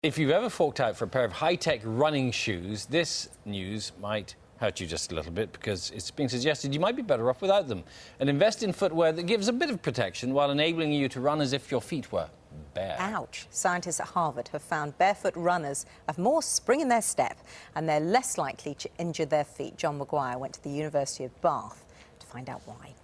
If you've ever forked out for a pair of high-tech running shoes, this news might hurt you just a little bit because it's being suggested you might be better off without them. And invest in footwear that gives a bit of protection while enabling you to run as if your feet were bare. Ouch. Scientists at Harvard have found barefoot runners have more spring in their step and they're less likely to injure their feet. John Maguire went to the University of Bath to find out why.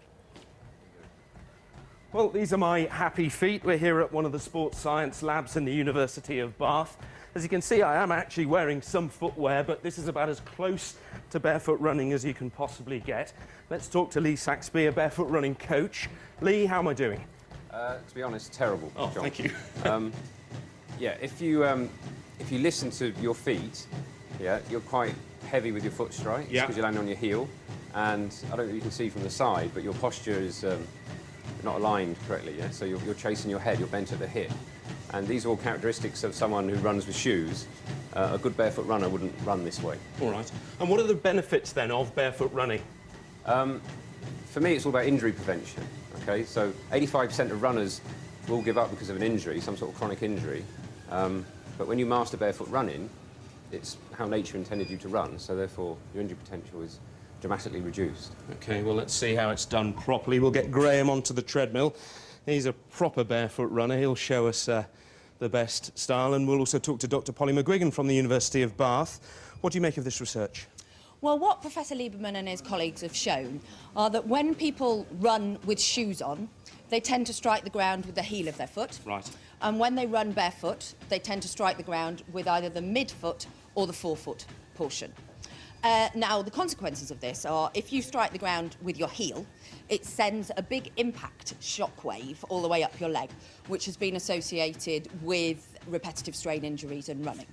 Well, these are my happy feet. We're here at one of the sports science labs in the University of Bath. As you can see, I am actually wearing some footwear, but this is about as close to barefoot running as you can possibly get. Let's talk to Lee Saxby, a barefoot running coach. Lee, how am I doing? To be honest, terrible. Oh, John. thank you. Yeah, if you listen to your feet, yeah, you're quite heavy with your foot strike. Yeah. Because you're landing on your heel, and I don't know if you can see from the side, but your posture is not aligned correctly. Yeah, so you're chasing your head, you're bent at the hip, and these are all characteristics of someone who runs with shoes. A good barefoot runner wouldn't run this way. All right. And what are the benefits then of barefoot running? For me, it's all about injury prevention. Okay, so 85% of runners will give up because of an injury, some sort of chronic injury. But when you master barefoot running, it's how nature intended you to run, so therefore your injury potential is dramatically reduced. OK, well, let's see how it's done properly. We'll get Graham onto the treadmill. He's a proper barefoot runner. He'll show us the best style, and we'll also talk to Dr. Polly McGuigan from the University of Bath. What do you make of this research? Well, what Professor Lieberman and his colleagues have shown are that when people run with shoes on, they tend to strike the ground with the heel of their foot. Right. And when they run barefoot, they tend to strike the ground with either the midfoot or the forefoot portion. Now, the consequences of this are if you strike the ground with your heel, it sends a big impact shock wave all the way up your leg, which has been associated with repetitive strain injuries and running.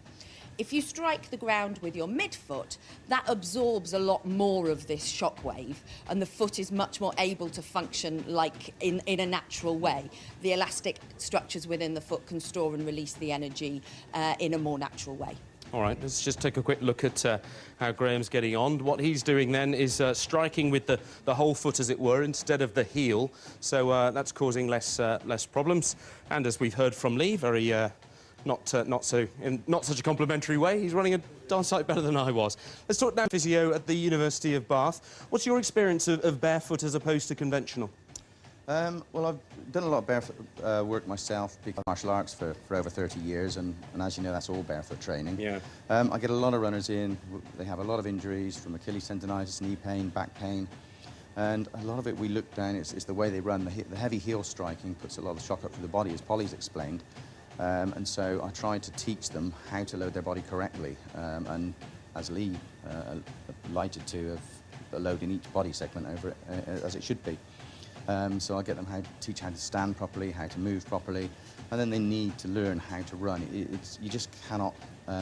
If you strike the ground with your midfoot, that absorbs a lot more of this shock wave, and the foot is much more able to function like in a natural way. The elastic structures within the foot can store and release the energy in a more natural way. All right, let's just take a quick look at how Graham's getting on. What he's doing then is striking with the whole foot, as it were, instead of the heel. So that's causing less problems. And as we've heard from Lee, very not such a complimentary way. He's running a darn sight better than I was. Let's talk now physio at the University of Bath. What's your experience of barefoot as opposed to conventional? Well, I've done a lot of barefoot work myself, because martial arts for over 30 years, and as you know, that's all barefoot training. Yeah. I get a lot of runners in. They have a lot of injuries from Achilles tendonitis, knee pain, back pain, and a lot of it we look down, it's the way they run. The heavy heel striking puts a lot of shock up through the body, as Polly's explained, and so I try to teach them how to load their body correctly, and as Lee lighted to, of loading each body segment over it as it should be. So I get them teach how to stand properly, how to move properly, and then they need to learn how to run. You just cannot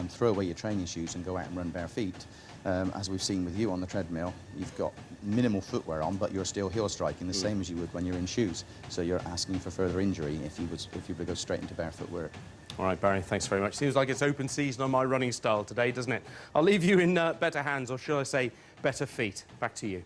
throw away your training shoes and go out and run bare feet. As we've seen with you on the treadmill, you've got minimal footwear on, but you're still heel striking the same as you would when you're in shoes. So you're asking for further injury if you would go straight into barefoot work. All right, Barry, thanks very much. Seems like it's open season on my running style today, doesn't it? I'll leave you in better hands, or shall I say, better feet. Back to you.